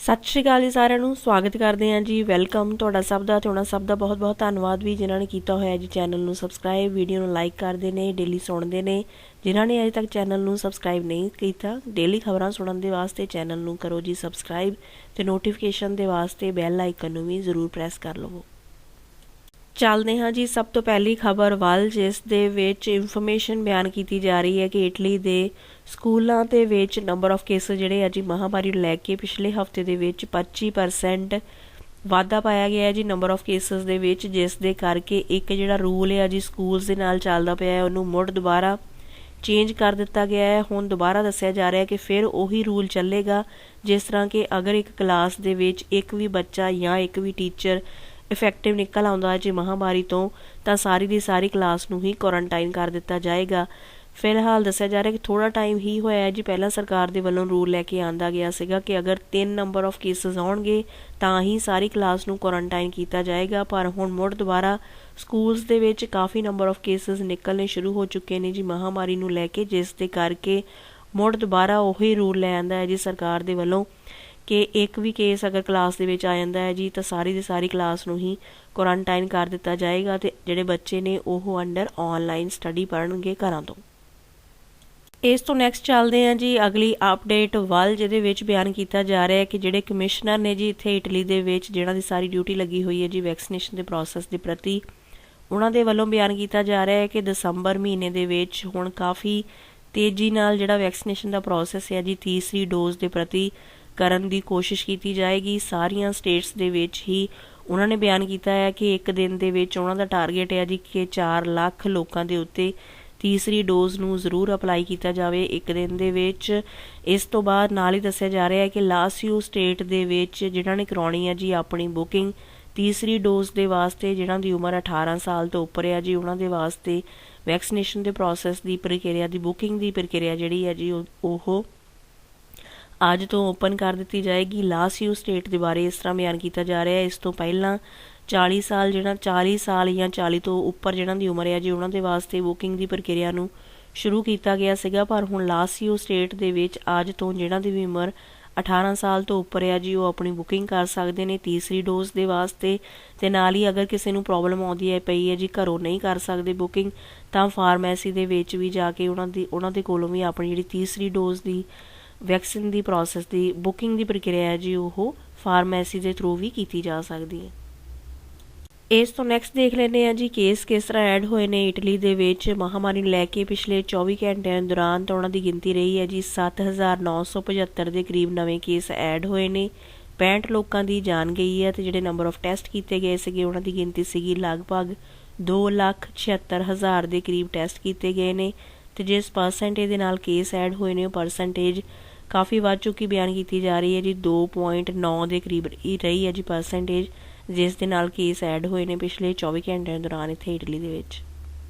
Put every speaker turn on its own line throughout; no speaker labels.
सत श्री अकाल जी सारिਆਂ ਨੂੰ स्वागत करते हैं जी। वैलकम ਤੁਹਾਡਾ ਸਭ ਦਾ ਤੇ ਉਹਨਾਂ ਸਭ ਦਾ ਬਹੁਤ ਬਹੁਤ ਧੰਨਵਾਦ ਵੀ ਜਿਨ੍ਹਾਂ ਨੇ ਕੀਤਾ ਹੋਇਆ ਜੀ ਚੈਨਲ ਨੂੰ ਸਬਸਕ੍ਰਾਈਬ, ਵੀਡੀਓ ਨੂੰ ਲਾਈਕ ਕਰਦੇ ਨੇ, ਡੇਲੀ ਸੁਣਦੇ ਨੇ। ਜਿਨ੍ਹਾਂ ਨੇ ਅਜੇ ਤੱਕ ਚੈਨਲ ਨੂੰ ਸਬਸਕ੍ਰਾਈਬ ਨਹੀਂ ਕੀਤਾ, ਡੇਲੀ ਖਬਰਾਂ ਸੁਣਨ ਦੇ ਵਾਸਤੇ ਚੈਨਲ ਨੂੰ ਕਰੋ ਜੀ ਸਬਸਕ੍ਰਾਈਬ ਤੇ ਨੋਟੀਫਿਕੇਸ਼ਨ ਦੇ ਵਾਸਤੇ ਬੈਲ ਆਈਕਨ ਨੂੰ ਵੀ ਜ਼ਰੂਰ ਪ੍ਰੈਸ ਕਰ ਲਵੋ। ਚੱਲਦੇ ਹਾਂ ਜੀ ਸਭ ਤੋਂ ਪਹਿਲੀ ਖਬਰ ਵੱਲ, ਜਿਸ ਦੇ ਵਿੱਚ ਇਨਫੋਰਮੇਸ਼ਨ ਬਿਆਨ ਕੀਤੀ ਜਾ ਰਹੀ ਹੈ ਕਿ ਇਟਲੀ ਦੇ ਸਕੂਲਾਂ ਦੇ ਵਿੱਚ ਨੰਬਰ ਆਫ ਕੇਸਿਸ ਜਿਹੜੇ ਆ ਜੀ ਮਹਾਮਾਰੀ ਨੂੰ ਲੈ ਕੇ ਪਿਛਲੇ ਹਫਤੇ ਦੇ ਵਿੱਚ 25% ਵਾਧਾ ਪਾਇਆ ਗਿਆ ਹੈ ਜੀ ਨੰਬਰ ਆਫ ਕੇਸਿਸ ਦੇ ਵਿੱਚ, ਜਿਸ ਦੇ ਕਰਕੇ ਇੱਕ ਜਿਹੜਾ ਰੂਲ ਹੈ ਜੀ ਸਕੂਲਸ ਦੇ ਨਾਲ ਚੱਲਦਾ ਪਿਆ ਹੈ ਉਹਨੂੰ ਮੁੜ ਦੁਬਾਰਾ ਚੇਂਜ ਕਰ ਦਿੱਤਾ ਗਿਆ ਹੈ। ਹੁਣ ਦੁਬਾਰਾ ਦੱਸਿਆ ਜਾ ਰਿਹਾ ਹੈ ਕਿ ਫਿਰ ਉਹੀ ਰੂਲ ਚੱਲੇਗਾ, ਜਿਸ ਤਰ੍ਹਾਂ ਕਿ ਅਗਰ ਇੱਕ ਕਲਾਸ ਦੇ ਵਿੱਚ ਇੱਕ ਵੀ ਬੱਚਾ ਜਾਂ ਇੱਕ ਵੀ ਟੀਚਰ ਇਫੈਕਟਿਵ ਨਿਕਲ ਆਉਂਦਾ ਹੈ ਜੀ ਮਹਾਮਾਰੀ ਤੋਂ, ਤਾਂ ਸਾਰੀ ਦੀ ਸਾਰੀ ਕਲਾਸ ਨੂੰ ਹੀ ਕੁਆਰੰਟਾਈਨ ਕਰ ਦਿੱਤਾ ਜਾਏਗਾ। ਫਿਲਹਾਲ ਦੱਸਿਆ ਜਾ ਰਿਹਾ ਕਿ ਥੋੜ੍ਹਾ ਟਾਈਮ ਹੀ ਹੋਇਆ ਹੈ ਜੀ, ਪਹਿਲਾਂ ਸਰਕਾਰ ਦੇ ਵੱਲੋਂ ਰੂਲ ਲੈ ਕੇ ਆਂਦਾ ਗਿਆ ਸੀਗਾ ਕਿ ਅਗਰ 3 ਨੰਬਰ ਆਫ ਕੇਸਿਸ ਆਉਣਗੇ ਤਾਂ ਹੀ ਸਾਰੀ ਕਲਾਸ ਨੂੰ ਕੁਆਰੰਟਾਈਨ ਕੀਤਾ ਜਾਏਗਾ। ਪਰ ਹੁਣ ਮੁੜ ਦੁਬਾਰਾ ਸਕੂਲਸ ਦੇ ਵਿੱਚ ਕਾਫੀ ਨੰਬਰ ਆਫ ਕੇਸਿਸ ਨਿਕਲਣੇ ਸ਼ੁਰੂ ਹੋ ਚੁੱਕੇ ਨੇ ਜੀ ਮਹਾਮਾਰੀ ਨੂੰ ਲੈ ਕੇ, ਜਿਸ ਦੇ ਕਰਕੇ ਮੁੜ ਦੁਬਾਰਾ ਉਹੀ ਰੂਲ ਲੈ ਆਂਦਾ ਹੈ ਜੀ ਸਰਕਾਰ ਦੇ ਵੱਲੋਂ ਕਿ ਇੱਕ ਵੀ ਕੇਸ ਅਗਰ ਕਲਾਸ ਦੇ ਵਿੱਚ ਆ ਜਾਂਦਾ ਹੈ ਜੀ ਤਾਂ ਸਾਰੀ ਦੀ ਸਾਰੀ ਕਲਾਸ ਨੂੰ ਹੀ ਕੁਆਰੰਟਾਈਨ ਕਰ ਦਿੱਤਾ ਜਾਏਗਾ ਤੇ ਜਿਹੜੇ ਬੱਚੇ ਨੇ ਉਹ ਅੰਡਰ ਆਨਲਾਈਨ ਸਟੱਡੀ ਪੜ੍ਹਨਗੇ ਘਰਾਂ ਤੋਂ। ਇਸ ਤੋਂ ਨੈਕਸਟ ਚੱਲਦੇ ਹਾਂ ਜੀ ਅਗਲੀ ਅਪਡੇਟ ਵੱਲ, ਜਿਹਦੇ ਵਿੱਚ ਬਿਆਨ ਕੀਤਾ ਜਾ ਰਿਹਾ ਹੈ ਕਿ ਜਿਹੜੇ ਕਮਿਸ਼ਨਰ ਨੇ ਜੀ ਇੱਥੇ ਇਟਲੀ ਦੇ ਵਿੱਚ ਜਿਹਨਾਂ ਦੀ ਸਾਰੀ ਡਿਊਟੀ ਲੱਗੀ ਹੋਈ ਹੈ ਜੀ ਵੈਕਸੀਨੇਸ਼ਨ ਦੇ ਪ੍ਰੋਸੈਸ ਦੇ ਪ੍ਰਤੀ, ਉਹਨਾਂ ਦੇ ਵੱਲੋਂ ਬਿਆਨ ਕੀਤਾ ਜਾ ਰਿਹਾ ਹੈ ਕਿ ਦਸੰਬਰ ਮਹੀਨੇ ਦੇ ਵਿੱਚ ਹੁਣ ਕਾਫੀ ਤੇਜ਼ੀ ਨਾਲ ਜਿਹੜਾ ਵੈਕਸੀਨੇਸ਼ਨ ਦਾ ਪ੍ਰੋਸੈਸ ਹੈ ਜੀ ਤੀਸਰੀ ਡੋਜ਼ ਦੇ ਪ੍ਰਤੀ ਕਰਨ ਦੀ ਕੋਸ਼ਿਸ਼ ਕੀਤੀ ਜਾਏਗੀ। ਸਾਰੀਆਂ ਸਟੇਟਸ ਦੇ ਵਿੱਚ ਹੀ ਉਹਨਾਂ ਨੇ ਬਿਆਨ ਕੀਤਾ ਹੈ ਕਿ ਇੱਕ ਦਿਨ ਦੇ ਵਿੱਚ ਉਹਨਾਂ ਦਾ ਟਾਰਗੇਟ ਹੈ ਜੀ ਕਿ 4 ਲੱਖ ਲੋਕਾਂ ਦੇ ਉੱਤੇ ਤੀਸਰੀ ਡੋਜ਼ ਨੂੰ ਜ਼ਰੂਰ ਅਪਲਾਈ ਕੀਤਾ ਜਾਵੇ ਇੱਕ ਦਿਨ ਦੇ ਵਿੱਚ। ਇਸ ਤੋਂ ਬਾਅਦ ਨਾਲ ਹੀ ਦੱਸਿਆ ਜਾ ਰਿਹਾ ਹੈ ਕਿ ਲਾਸੀਓ ਸਟੇਟ ਦੇ ਵਿੱਚ ਜਿਨ੍ਹਾਂ ਨੇ ਕਰਾਉਣੀ ਹੈ ਜੀ ਆਪਣੀ ਬੁਕਿੰਗ ਤੀਸਰੀ ਡੋਜ਼ ਦੇ ਵਾਸਤੇ, ਜਿਨ੍ਹਾਂ ਦੀ ਉਮਰ 18 ਸਾਲ ਤੋਂ ਉੱਪਰ ਹੈ ਜੀ, ਉਹਨਾਂ ਦੇ ਵਾਸਤੇ ਵੈਕਸੀਨੇਸ਼ਨ ਦੇ ਪ੍ਰੋਸੈਸ ਦੀ ਪ੍ਰਕਿਰਿਆ ਦੀ ਬੁਕਿੰਗ ਦੀ ਪ੍ਰਕਿਰਿਆ ਜਿਹੜੀ ਹੈ ਜੀ ਉਹ ਅੱਜ ਤੋਂ ਓਪਨ ਕਰ ਦਿੱਤੀ ਜਾਏਗੀ। ਲਾਸੀਓ ਸਟੇਟ ਦੇ ਬਾਰੇ ਇਸ ਤਰ੍ਹਾਂ ਬਿਆਨ ਕੀਤਾ ਜਾ ਰਿਹਾ ਹੈ, ਇਸ ਤੋਂ ਪਹਿਲਾਂ 40 ਸਾਲ ਜਾਂ 40 ਤੋਂ ਉੱਪਰ ਜਿਹਨਾਂ ਦੀ ਉਮਰ ਹੈ ਜੀ ਉਹਨਾਂ ਦੇ ਵਾਸਤੇ ਬੁਕਿੰਗ ਦੀ ਪ੍ਰਕਿਰਿਆ ਨੂੰ ਸ਼ੁਰੂ ਕੀਤਾ ਗਿਆ ਸੀਗਾ। ਪਰ ਹੁਣ ਲਾਸੀਓ ਸਟੇਟ ਦੇ ਵਿੱਚ ਅੱਜ ਤੋਂ ਜਿਹਨਾਂ ਦੀ ਵੀ ਉਮਰ 18 ਸਾਲ ਤੋਂ ਉੱਪਰ ਹੈ ਜੀ ਉਹ ਆਪਣੀ ਬੁਕਿੰਗ ਕਰ ਸਕਦੇ ਨੇ ਤੀਸਰੀ ਡੋਜ਼ ਦੇ ਵਾਸਤੇ। ਤੇ ਨਾਲ ਹੀ ਅਗਰ ਕਿਸੇ ਨੂੰ ਪ੍ਰੋਬਲਮ ਆਉਂਦੀ ਹੈ ਪਈ ਹੈ ਜੀ ਘਰੋਂ ਨਹੀਂ ਕਰ ਸਕਦੇ ਬੁਕਿੰਗ, ਤਾਂ ਫਾਰਮੇਸੀ ਦੇ ਵਿੱਚ ਵੀ ਜਾ ਕੇ ਉਹਨਾਂ ਦੇ ਕੋਲੋਂ ਵੀ ਆਪਣੀ ਜਿਹੜੀ ਤੀਸਰੀ ਡੋਜ਼ ਦੀ ਵੈਕਸੀਨ ਦੀ ਪ੍ਰੋਸੈਸ ਦੀ ਬੁਕਿੰਗ ਦੀ ਪ੍ਰਕਿਰਿਆ ਹੈ ਜੀ ਉਹ ਫਾਰਮੇਸੀ ਦੇ ਥਰੂ ਵੀ ਕੀਤੀ ਜਾ ਸਕਦੀ ਹੈ। ਇਸ ਤੋਂ ਨੈਕਸਟ ਦੇਖ ਲੈਂਦੇ ਹਾਂ ਜੀ ਕੇਸ ਕਿਸ ਤਰ੍ਹਾਂ ਐਡ ਹੋਏ ਨੇ ਇਟਲੀ ਦੇ ਵਿੱਚ ਮਹਾਮਾਰੀ ਨੂੰ ਲੈ ਕੇ ਪਿਛਲੇ 24 ਘੰਟਿਆਂ ਦੌਰਾਨ। ਤਾਂ ਉਹਨਾਂ ਦੀ ਗਿਣਤੀ ਰਹੀ ਹੈ ਜੀ 7975 ਦੇ ਕਰੀਬ ਨਵੇਂ ਕੇਸ ਐਡ ਹੋਏ ਨੇ, 65 ਲੋਕਾਂ ਦੀ ਜਾਨ ਗਈ ਹੈ ਤੇ ਜਿਹੜੇ ਨੰਬਰ ਆਫ ਟੈਸਟ ਕੀਤੇ ਗਏ ਸੀਗੇ ਉਹਨਾਂ ਦੀ ਗਿਣਤੀ ਸੀਗੀ ਲਗਭਗ 2,76,000 ਦੇ ਕਰੀਬ ਟੈਸਟ ਕੀਤੇ ਗਏ ਨੇ। ਤੇ ਜਿਸ ਪਰਸੈਂਟੇਜ ਦੇ ਨਾਲ ਕੇਸ ਐਡ ਹੋਏ ਨੇ ਉਹ ਪਰਸੈਂਟੇਜ ਕਾਫੀ ਵੱਧ ਚੁੱਕੀ ਬਿਆਨ ਕੀਤੀ ਜਾ ਰਹੀ ਹੈ ਜੀ, 2.9 ਦੇ ਕਰੀਬ ਰਹੀ ਹੈ ਜੀ ਪਰਸੈਂਟੇਜ, ਜਿਸ ਦੇ ਨਾਲ ਕੇਸ ਐਡ ਹੋਏ ਨੇ ਪਿਛਲੇ 24 ਘੰਟਿਆਂ ਦੌਰਾਨ ਇੱਥੇ ਇਟਲੀ ਦੇ ਵਿੱਚ।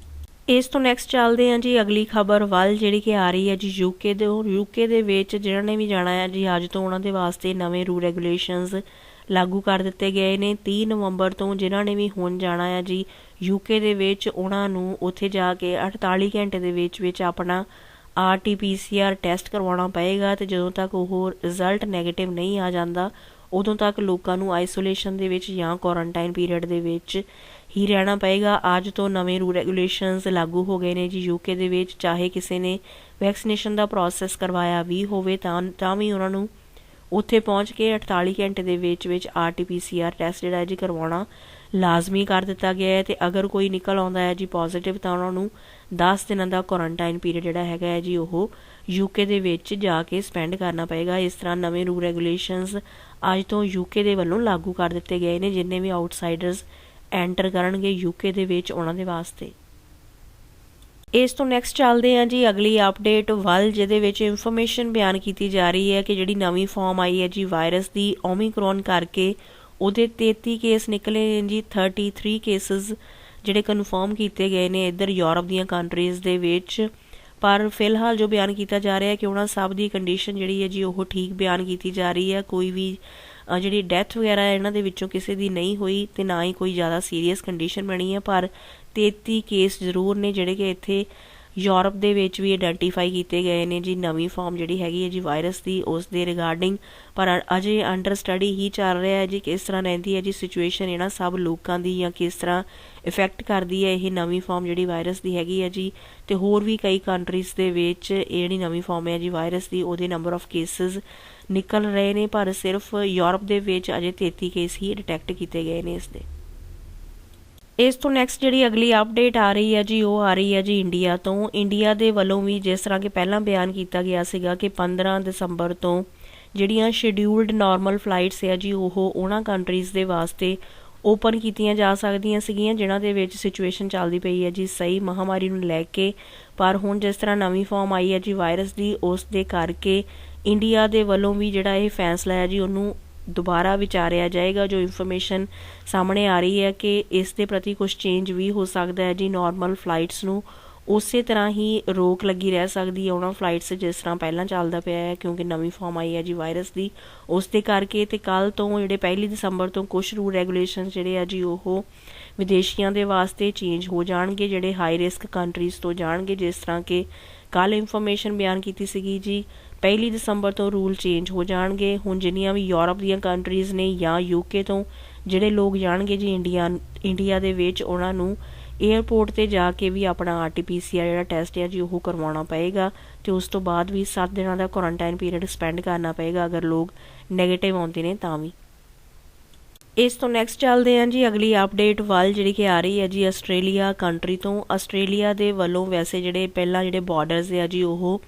ਇਸ ਤੋਂ ਨੈਕਸਟ ਚੱਲਦੇ ਹਾਂ ਜੀ ਅਗਲੀ ਖਬਰ ਵੱਲ, ਜਿਹੜੀ ਕਿ ਆ ਰਹੀ ਹੈ ਜੀ ਯੂਕੇ ਦੇ ਵਿੱਚ ਜਿਹਨਾਂ ਨੇ ਵੀ ਜਾਣਾ ਹੈ ਜੀ ਅੱਜ ਤੋਂ ਉਹਨਾਂ ਦੇ ਵਾਸਤੇ ਨਵੇਂ ਰੂਲ ਰੈਗੂਲੇਸ਼ਨਸ ਲਾਗੂ ਕਰ ਦਿੱਤੇ ਗਏ ਨੇ 30 ਨਵੰਬਰ ਤੋਂ। ਜਿਨ੍ਹਾਂ ਨੇ ਵੀ ਹੁਣ ਜਾਣਾ ਹੈ ਜੀ ਯੂਕੇ ਦੇ ਵਿੱਚ ਉਹਨਾਂ ਨੂੰ ਉੱਥੇ ਜਾ ਕੇ 48 ਘੰਟੇ ਦੇ ਵਿੱਚ ਆਪਣਾ RT-PCR ਟੈਸਟ ਕਰਵਾਉਣਾ ਪਏਗਾ ਤੇ ਜਦੋਂ ਤੱਕ ਉਹ ਰਿਜ਼ਲਟ ਨੈਗੇਟਿਵ ਨਹੀਂ ਆ ਜਾਂਦਾ ਉਦੋਂ ਤੱਕ ਲੋਕਾਂ ਨੂੰ ਆਈਸੋਲੇਸ਼ਨ ਦੇ ਵਿੱਚ ਜਾਂ ਕੁਆਰੰਟਾਈਨ ਪੀਰੀਅਡ ਦੇ ਵਿੱਚ ਹੀ ਰਹਿਣਾ ਪਏਗਾ। ਅੱਜ ਤੋਂ ਨਵੇਂ ਰੂਲ ਰੈਗੂਲੇਸ਼ਨਸ ਲਾਗੂ ਹੋ ਗਏ ਨੇ ਜੀ ਯੂਕੇ ਦੇ ਵਿੱਚ, ਚਾਹੇ ਕਿਸੇ ਨੇ ਵੈਕਸੀਨੇਸ਼ਨ ਦਾ ਪ੍ਰੋਸੈਸ ਕਰਵਾਇਆ ਵੀ ਹੋਵੇ ਤਾਂ ਵੀ ਉਹਨਾਂ ਨੂੰ ਉੱਥੇ ਪਹੁੰਚ ਕੇ 48 ਘੰਟੇ ਦੇ ਵਿੱਚ RT-PCR ਟੈਸਟ ਜਿਹੜਾ ਜੀ ਕਰਵਾਉਣਾ ਲਾਜ਼ਮੀ ਕਰ ਦਿੱਤਾ ਗਿਆ ਹੈ। ਤੇ ਅਗਰ ਕੋਈ ਨਿਕਲ ਆਉਂਦਾ ਹੈ ਜੀ ਪੋਜ਼ੀਟਿਵ ਤਾਂ ਉਹਨਾਂ ਨੂੰ 10 ਦਿਨਾਂ ਦਾ ਕੁਆਰੰਟਾਈਨ ਪੀਰੀਅਡ ਜਿਹੜਾ ਹੈਗਾ ਹੈ ਜੀ ਉਹ ਯੂਕੇ ਦੇ ਵਿੱਚ ਜਾ ਕੇ ਸਪੈਂਡ ਕਰਨਾ ਪਏਗਾ। ਇਸ ਤਰ੍ਹਾਂ ਨਵੇਂ ਰੂਲ ਰੈਗੂਲੇਸ਼ਨਸ ਅੱਜ ਤੋਂ ਯੂਕੇ ਦੇ ਵੱਲੋਂ ਲਾਗੂ ਕਰ ਦਿੱਤੇ ਗਏ ਨੇ ਜਿੰਨੇ ਵੀ ਆਊਟਸਾਈਡਰਸ ਐਂਟਰ ਕਰਨਗੇ ਯੂਕੇ ਦੇ ਵਿੱਚ ਉਹਨਾਂ ਦੇ ਵਾਸਤੇ। ਇਸ ਤੋਂ ਨੈਕਸਟ ਚੱਲਦੇ ਹਾਂ ਜੀ ਅਗਲੀ ਅਪਡੇਟ ਵੱਲ, ਜਿਹਦੇ ਵਿੱਚ ਇਨਫੋਰਮੇਸ਼ਨ ਬਿਆਨ ਕੀਤੀ ਜਾ ਰਹੀ ਹੈ ਕਿ ਜਿਹੜੀ ਨਵੀਂ ਫਾਰਮ ਆਈ ਹੈ ਜੀ ਵਾਇਰਸ ਦੀ ਓਮਿਕਰੋਨ ਕਰਕੇ ਉਹਦੇ 33 ਕੇਸ ਨਿਕਲੇ ਨੇ ਜੀ। 33 ਕੇਸਿਸ ਜਿਹੜੇ ਕਨਫਰਮ ਕੀਤੇ ਗਏ ਨੇ ਇੱਧਰ ਯੂਰਪ ਦੀਆਂ ਕੰਟਰੀਜ਼ ਦੇ ਵਿੱਚ। ਪਰ ਫਿਲਹਾਲ ਜੋ ਬਿਆਨ ਕੀਤਾ ਜਾ ਰਿਹਾ ਹੈ ਕਿ ਉਹਨਾਂ ਸਭ ਦੀ ਕੰਡੀਸ਼ਨ ਜਿਹੜੀ ਹੈ ਜੀ ਉਹ ਠੀਕ ਬਿਆਨ ਕੀਤੀ ਜਾ ਰਹੀ ਹੈ। ਕੋਈ ਵੀ ਜਿਹੜੀ ਡੈਥ ਵਗੈਰਾ ਇਹਨਾਂ ਦੇ ਵਿੱਚੋਂ ਕਿਸੇ ਦੀ ਨਹੀਂ ਹੋਈ ਤੇ ਨਾ ਹੀ ਕੋਈ ਜ਼ਿਆਦਾ ਸੀਰੀਅਸ ਕੰਡੀਸ਼ਨ ਬਣੀ ਹੈ। ਪਰ 33 ਕੇਸ ਜ਼ਰੂਰ ਨੇ ਜਿਹੜੇ ਕਿ ਇੱਥੇ ਯੂਰਪ ਦੇ ਵਿੱਚ ਵੀ ਆਇਡੈਂਟੀਫਾਈ ਕੀਤੇ ਗਏ ਨੇ ਜੀ ਨਵੀਂ ਫਾਰਮ ਜਿਹੜੀ ਹੈਗੀ ਹੈ ਜੀ ਵਾਇਰਸ ਦੀ, ਉਸ ਦੇ ਰਿਗਾਰਡਿੰਗ। ਪਰ ਅਜੇ ਅੰਡਰ ਸਟੱਡੀ ਹੀ ਚੱਲ ਰਿਹਾ ਹੈ ਜੀ ਕਿਸ ਤਰ੍ਹਾਂ ਰਹਿੰਦੀ ਹੈ ਜੀ ਸਿਚੁਏਸ਼ਨ ਇਹਨਾਂ ਸਭ ਲੋਕਾਂ ਦੀ, ਜਾਂ ਕਿਸ ਤਰ੍ਹਾਂ ਇਫੈਕਟ ਕਰਦੀ ਹੈ ਇਹ ਨਵੀਂ ਫਾਰਮ ਜਿਹੜੀ ਵਾਇਰਸ ਦੀ ਹੈਗੀ ਹੈ ਜੀ। ਤੇ ਹੋਰ ਵੀ ਕਈ ਕੰਟਰੀਜ਼ ਦੇ ਵਿੱਚ ਇਹ ਜਿਹੜੀ ਨਵੀਂ ਫਾਰਮ ਹੈ ਜੀ ਵਾਇਰਸ ਦੀ, ਉਹਦੇ ਨੰਬਰ ਆਫ ਕੇਸਿਸ ਨਿਕਲ ਰਹੇ ਨੇ, ਪਰ ਸਿਰਫ ਯੂਰਪ ਦੇ ਵਿੱਚ ਅਜੇ 33 ਕੇਸ ਹੀ ਡਿਟੈਕਟ ਕੀਤੇ ਗਏ ਨੇ ਇਸਦੇ। ਇਸ ਤੋਂ ਨੈਕਸਟ ਜਿਹੜੀ ਅਗਲੀ ਅਪਡੇਟ ਆ ਰਹੀ ਹੈ ਜੀ, ਉਹ ਆ ਰਹੀ ਹੈ ਜੀ ਇੰਡੀਆ ਤੋਂ। ਇੰਡੀਆ ਦੇ ਵੱਲੋਂ ਵੀ ਜਿਸ ਤਰ੍ਹਾਂ ਕਿ ਪਹਿਲਾਂ ਬਿਆਨ ਕੀਤਾ ਗਿਆ ਸੀਗਾ ਕਿ 15 ਦਸੰਬਰ ਤੋਂ ਜਿਹੜੀਆਂ ਸ਼ਡਿਊਲਡ ਨਾਰਮਲ ਫਲਾਈਟਸ ਹੈ ਜੀ ਉਹ ਉਹਨਾਂ ਕੰਟਰੀਜ਼ ਦੇ ਵਾਸਤੇ ਓਪਨ ਕੀਤੀਆਂ ਜਾ ਸਕਦੀਆਂ ਸੀਗੀਆਂ ਜਿਨ੍ਹਾਂ ਦੇ ਵਿੱਚ ਸਿਚੁਏਸ਼ਨ ਚੱਲਦੀ ਪਈ ਹੈ ਜੀ ਸਹੀ ਮਹਾਮਾਰੀ ਨੂੰ ਲੈ ਕੇ। ਪਰ ਹੁਣ ਜਿਸ ਤਰ੍ਹਾਂ ਨਵੀਂ ਫਾਰਮ ਆਈ ਹੈ ਜੀ ਵਾਇਰਸ ਦੀ, ਉਸ ਦੇ ਕਰਕੇ ਇੰਡੀਆ ਦੇ ਵੱਲੋਂ ਵੀ ਜਿਹੜਾ ਇਹ ਫੈਸਲਾ ਹੈ ਜੀ ਉਹਨੂੰ ਦੁਬਾਰਾ ਵਿਚਾਰਿਆ ਜਾਏਗਾ। ਜੋ ਇਨਫੋਰਮੇਸ਼ਨ ਸਾਹਮਣੇ ਆ ਰਹੀ ਹੈ ਕਿ ਇਸ ਦੇ ਪ੍ਰਤੀ ਕੁਝ ਚੇਂਜ ਵੀ ਹੋ ਸਕਦਾ ਹੈ ਜੀ। ਨਾਰਮਲ ਫਲਾਈਟਸ ਨੂੰ ਉਸੇ ਤਰ੍ਹਾਂ ਹੀ ਰੋਕ ਲੱਗੀ ਰਹਿ ਸਕਦੀ ਹੈ ਉਹਨਾਂ ਫਲਾਈਟਸ ਜਿਸ ਤਰ੍ਹਾਂ ਪਹਿਲਾਂ ਚੱਲਦਾ ਪਿਆ ਹੈ, ਕਿਉਂਕਿ ਨਵੀਂ ਫਾਰਮ ਆਈ ਹੈ ਜੀ ਵਾਇਰਸ ਦੀ, ਉਸ ਦੇ ਕਰਕੇ। ਤੇ ਕੱਲ੍ਹ ਤੋਂ ਜਿਹੜੇ 1 ਦਸੰਬਰ ਤੋਂ ਕੁਝ ਰੂਲ ਰੈਗੂਲੇਸ਼ਨ ਜਿਹੜੇ ਆ ਜੀ ਉਹ ਵਿਦੇਸ਼ੀਆਂ ਦੇ ਵਾਸਤੇ ਚੇਂਜ ਹੋ ਜਾਣਗੇ, ਜਿਹੜੇ ਹਾਈ ਰਿਸਕ ਕੰਟਰੀਜ਼ ਤੋਂ ਜਾਣਗੇ। ਜਿਸ ਤਰ੍ਹਾਂ ਕਿ ਕੱਲ੍ਹ ਇਨਫੋਰਮੇਸ਼ਨ ਬਿਆਨ ਕੀਤੀ ਸੀਗੀ ਜੀ 1 ਦਸੰਬਰ ਤੋਂ ਰੂਲ ਚੇਂਜ ਹੋ ਜਾਣਗੇ। ਹੁਣ ਜਿੰਨੀਆਂ ਵੀ ਯੂਰਪ ਦੀਆਂ ਕੰਟਰੀਜ਼ ਨੇ ਜਾਂ UK ਤੋਂ ਜਿਹੜੇ ਲੋਕ ਜਾਣਗੇ ਜੀ ਇੰਡੀਆ ਦੇ ਵਿੱਚ, ਉਹਨਾਂ ਨੂੰ ਏਅਰਪੋਰਟ 'ਤੇ ਜਾ ਕੇ ਵੀ ਆਪਣਾ RT-PCR ਜਿਹੜਾ ਟੈਸਟ ਹੈ ਜੀ ਉਹ ਕਰਵਾਉਣਾ ਪਏਗਾ। ਅਤੇ ਉਸ ਤੋਂ ਬਾਅਦ ਵੀ 7 ਦਿਨਾਂ ਦਾ ਕੁਆਰੰਟਾਈਨ ਪੀਰੀਅਡ ਸਪੈਂਡ ਕਰਨਾ ਪਏਗਾ ਅਗਰ ਲੋਕ ਨੈਗੇਟਿਵ ਆਉਂਦੇ ਨੇ ਤਾਂ ਵੀ। ਇਸ ਤੋਂ ਨੈਕਸਟ ਚੱਲਦੇ ਹਾਂ ਜੀ ਅਗਲੀ ਅਪਡੇਟ ਵੱਲ, ਜਿਹੜੀ ਕਿ ਆ ਰਹੀ ਹੈ ਜੀ ਆਸਟ੍ਰੇਲੀਆ ਕੰਟਰੀ ਤੋਂ। ਆਸਟ੍ਰੇਲੀਆ ਦੇ ਵੱਲੋਂ ਵੈਸੇ ਜਿਹੜੇ ਪਹਿਲਾਂ ਜਿਹੜੇ ਬਾਰਡਰਸ ਆ ਜੀ ਉਹ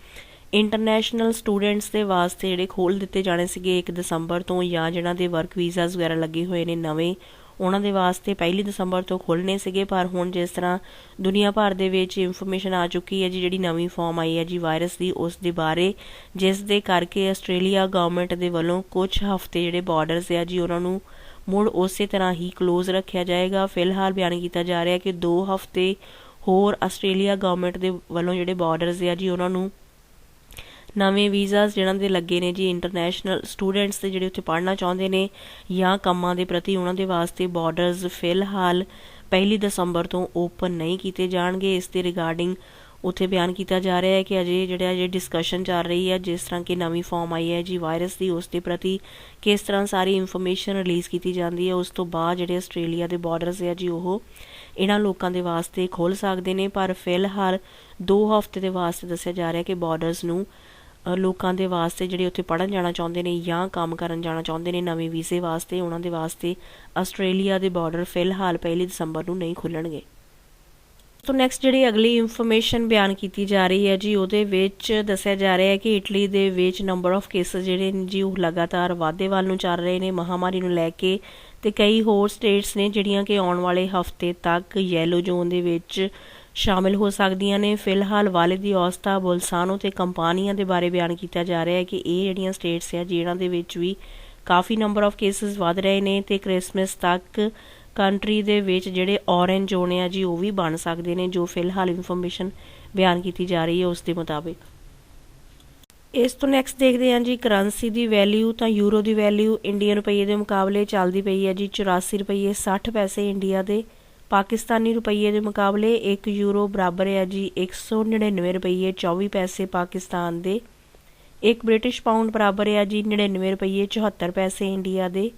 ਇੰਟਰਨੈਸ਼ਨਲ ਸਟੂਡੈਂਟਸ ਦੇ ਵਾਸਤੇ ਜਿਹੜੇ ਖੋਲ੍ਹ ਦਿੱਤੇ ਜਾਣੇ ਸੀਗੇ 1 ਦਸੰਬਰ ਤੋਂ, ਜਾਂ ਜਿਹਨਾਂ ਦੇ ਵਰਕ ਵੀਜ਼ਾਸ ਵਗੈਰਾ ਲੱਗੇ ਹੋਏ ਨੇ ਨਵੇਂ, ਉਹਨਾਂ ਦੇ ਵਾਸਤੇ 1 ਦਸੰਬਰ ਤੋਂ ਖੋਲ੍ਹਣੇ ਸੀਗੇ। ਪਰ ਹੁਣ ਜਿਸ ਤਰ੍ਹਾਂ ਦੁਨੀਆ ਭਰ ਦੇ ਵਿੱਚ ਇਨਫੋਰਮੇਸ਼ਨ ਆ ਚੁੱਕੀ ਹੈ ਜੀ ਜਿਹੜੀ ਨਵੀਂ ਫਾਰਮ ਆਈ ਹੈ ਜੀ ਵਾਇਰਸ ਦੀ, ਉਸ ਦੇ ਬਾਰੇ, ਜਿਸ ਦੇ ਕਰਕੇ ਆਸਟ੍ਰੇਲੀਆ ਗਵਰਨਮੈਂਟ ਦੇ ਵੱਲੋਂ ਕੁਝ ਹਫ਼ਤੇ ਜਿਹੜੇ ਬਾਰਡਰਸ ਆ ਜੀ ਉਹਨਾਂ ਨੂੰ ਮੁੜ ਉਸੇ ਤਰ੍ਹਾਂ ਹੀ ਕਲੋਜ਼ ਰੱਖਿਆ ਜਾਏਗਾ। ਫਿਲਹਾਲ ਬਿਆਨ ਕੀਤਾ ਜਾ ਰਿਹਾ ਕਿ 2 ਹਫ਼ਤੇ ਹੋਰ ਆਸਟ੍ਰੇਲੀਆ ਗਵਰਨਮੈਂਟ ਦੇ ਵੱਲੋਂ ਜਿਹੜੇ ਬਾਰਡਰਸ ਆ ਜੀ ਉਹਨਾਂ ਨੂੰ ਨਵੇਂ ਵੀਜ਼ਾਸ ਜਿਹਨਾਂ ਦੇ ਲੱਗੇ ਨੇ ਜੀ ਇੰਟਰਨੈਸ਼ਨਲ ਸਟੂਡੈਂਟਸ ਦੇ ਜਿਹੜੇ ਉੱਥੇ ਪੜ੍ਹਨਾ ਚਾਹੁੰਦੇ ਨੇ ਜਾਂ ਕੰਮਾਂ ਦੇ ਪ੍ਰਤੀ, ਉਹਨਾਂ ਦੇ ਵਾਸਤੇ ਬਾਰਡਰਸ ਫਿਲਹਾਲ 1 ਦਸੰਬਰ ਤੋਂ ਓਪਨ ਨਹੀਂ ਕੀਤੇ ਜਾਣਗੇ। ਇਸ ਦੇ ਰਿਗਾਰਡਿੰਗ ਉੱਥੇ ਬਿਆਨ ਕੀਤਾ ਜਾ ਰਿਹਾ ਹੈ ਕਿ ਅਜੇ ਡਿਸਕਸ਼ਨ ਚੱਲ ਰਹੀ ਹੈ ਜਿਸ ਤਰ੍ਹਾਂ ਕਿ ਨਵੀਂ ਫਾਰਮ ਆਈ ਹੈ ਜੀ ਵਾਇਰਸ ਦੀ, ਉਸ ਦੇ ਪ੍ਰਤੀ ਕਿਸ ਤਰ੍ਹਾਂ ਸਾਰੀ ਇਨਫੋਰਮੇਸ਼ਨ ਰਿਲੀਜ਼ ਕੀਤੀ ਜਾਂਦੀ ਹੈ। ਉਸ ਤੋਂ ਬਾਅਦ ਜਿਹੜੇ ਆਸਟ੍ਰੇਲੀਆ ਦੇ ਬਾਰਡਰਸ ਹੈ ਜੀ ਉਹ ਇਹਨਾਂ ਲੋਕਾਂ ਦੇ ਵਾਸਤੇ ਖੁੱਲ੍ਹ ਸਕਦੇ ਨੇ। ਪਰ ਫਿਲਹਾਲ 2 ਹਫ਼ਤੇ ਦੇ ਵਾਸਤੇ ਦੱਸਿਆ ਜਾ ਰਿਹਾ ਕਿ ਬਾਰਡਰਸ ਨੂੰ ਲੋਕਾਂ ਦੇ ਵਾਸਤੇ ਜਿਹੜੇ ਉੱਥੇ ਪੜ੍ਹਨ ਜਾਣਾ ਚਾਹੁੰਦੇ ਨੇ ਜਾਂ ਕੰਮ ਕਰਨ ਜਾਣਾ ਚਾਹੁੰਦੇ ਨੇ ਨਵੇਂ ਵੀਜ਼ੇ ਵਾਸਤੇ, ਉਹਨਾਂ ਦੇ ਵਾਸਤੇ ਆਸਟ੍ਰੇਲੀਆ ਦੇ ਬਾਰਡਰ ਫਿਲਹਾਲ 1 ਦਸੰਬਰ ਨੂੰ ਨਹੀਂ ਖੁੱਲ੍ਹਣਗੇ। ਤੋਂ ਨੈਕਸਟ ਜਿਹੜੀ ਅਗਲੀ ਇਨਫੋਰਮੇਸ਼ਨ ਬਿਆਨ ਕੀਤੀ ਜਾ ਰਹੀ ਹੈ ਜੀ ਉਹਦੇ ਵਿੱਚ ਦੱਸਿਆ ਜਾ ਰਿਹਾ ਹੈ ਕਿ ਇਟਲੀ ਦੇ ਵਿੱਚ ਨੰਬਰ ਆਫ ਕੇਸਿਸ ਜਿਹੜੇ ਨੇ ਜੀ ਉਹ ਲਗਾਤਾਰ ਵਾਧੇ ਵੱਲ ਨੂੰ ਚੱਲ ਰਹੇ ਨੇ ਮਹਾਮਾਰੀ ਨੂੰ ਲੈ ਕੇ। ਅਤੇ ਕਈ ਹੋਰ ਸਟੇਟਸ ਨੇ ਜਿਹੜੀਆਂ ਕਿ ਆਉਣ ਵਾਲੇ ਹਫ਼ਤੇ ਤੱਕ ਯੈਲੋ ਜ਼ੋਨ ਦੇ ਵਿੱਚ ਸ਼ਾਮਿਲ ਹੋ ਸਕਦੀਆਂ ਨੇ। ਫਿਲਹਾਲ ਵਾਲੇ ਦੀ ਔਸਤਾ, ਬੋਲਸਾਨੋ ਅਤੇ ਕੰਪਾਨੀਆਂ ਦੇ ਬਾਰੇ ਬਿਆਨ ਕੀਤਾ ਜਾ ਰਿਹਾ ਹੈ ਕਿ ਇਹ ਜਿਹੜੀਆਂ ਸਟੇਟਸ ਆ ਜੀ ਇਹਨਾਂ ਦੇ ਵਿੱਚ ਵੀ ਕਾਫੀ ਨੰਬਰ ਆਫ ਕੇਸਿਸ ਵੱਧ ਰਹੇ ਨੇ। ਅਤੇ ਕ੍ਰਿਸਮਸ ਤੱਕ ਕੰਟਰੀ ਦੇ ਵਿੱਚ ਜਿਹੜੇ ਔਰੇਂਜ ਜ਼ੋਨ ਆ ਜੀ ਉਹ ਵੀ ਬਣ ਸਕਦੇ ਨੇ, ਜੋ ਫਿਲਹਾਲ ਇਨਫੋਰਮੇਸ਼ਨ ਬਿਆਨ ਕੀਤੀ ਜਾ ਰਹੀ ਹੈ ਉਸ ਦੇ ਮੁਤਾਬਿਕ। ਇਸ ਤੋਂ ਨੈਕਸਟ ਦੇਖਦੇ ਹਾਂ ਜੀ ਕਰੰਸੀ ਦੀ ਵੈਲਿਊ। ਤਾਂ ਯੂਰੋ ਦੀ ਵੈਲਿਊ ਇੰਡੀਅਨ ਰੁਪਈਏ ਦੇ ਮੁਕਾਬਲੇ ਚੱਲਦੀ ਪਈ ਹੈ ਜੀ 84 ਰੁਪਈਏ 60 ਪੈਸੇ ਇੰਡੀਆ ਦੇ। ਪਾਕਿਸਤਾਨੀ ਰੁਪਈਏ ਦੇ ਮੁਕਾਬਲੇ 1 ਯੂਰੋ ਬਰਾਬਰ ਹੈ ਜੀ 199 ਰੁਪਈਏ 24 ਪੈਸੇ ਪਾਕਿਸਤਾਨ ਦੇ। 1 ਬ੍ਰਿਟਿਸ਼ ਪਾਊਂਡ ਬਰਾਬਰ ਹੈ ਜੀ 99 ਰੁਪਈਏ 74 ਪੈਸੇ ਇੰਡੀਆ ਦੇ।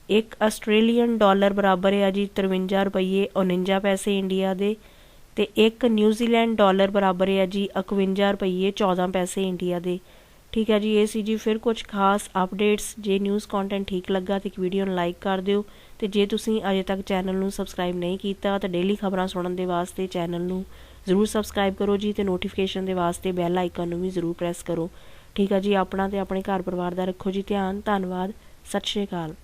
1 ਆਸਟ੍ਰੇਲੀਅਨ ਡਾਲਰ ਬਰਾਬਰ ਹੈ ਜੀ 53 ਰੁਪਈਏ 49 ਪੈਸੇ ਇੰਡੀਆ ਦੇ। ਅਤੇ 1 ਨਿਊਜ਼ੀਲੈਂਡ ਡਾਲਰ ਬਰਾਬਰ ਹੈ ਜੀ 51 ਰੁਪਈਏ 14 ਪੈਸੇ ਇੰਡੀਆ ਦੇ। ਠੀਕ ਹੈ ਜੀ, ਇਹ ਸੀ ਜੀ ਫਿਰ ਕੁਝ ਖਾਸ ਅਪਡੇਟਸ। ਜੇ ਨਿਊਜ਼ ਕੰਟੈਂਟ ਠੀਕ ਲੱਗਾ ਤਾਂ ਇੱਕ ਵੀਡੀਓ ਨੂੰ ਲਾਈਕ ਕਰ ਦਿਓ, ਅਤੇ ਜੇ ਤੁਸੀਂ ਅਜੇ ਤੱਕ ਚੈਨਲ ਨੂੰ ਸਬਸਕ੍ਰਾਈਬ ਨਹੀਂ ਕੀਤਾ ਤਾਂ ਡੇਲੀ ਖਬਰਾਂ ਸੁਣਨ ਦੇ ਵਾਸਤੇ ਚੈਨਲ ਨੂੰ ਜ਼ਰੂਰ ਸਬਸਕ੍ਰਾਈਬ ਕਰੋ ਜੀ, ਅਤੇ ਨੋਟੀਫਿਕੇਸ਼ਨ ਦੇ ਵਾਸਤੇ ਬੈਲ ਆਈਕਨ ਨੂੰ ਵੀ ਜ਼ਰੂਰ ਪ੍ਰੈਸ ਕਰੋ। ਠੀਕ ਹੈ ਜੀ, ਆਪਣਾ ਅਤੇ ਆਪਣੇ ਘਰ ਪਰਿਵਾਰ ਦਾ ਰੱਖੋ ਜੀ ਧਿਆਨ। ਧੰਨਵਾਦ, ਸਤਿ ਸ਼੍ਰੀ ਅਕਾਲ।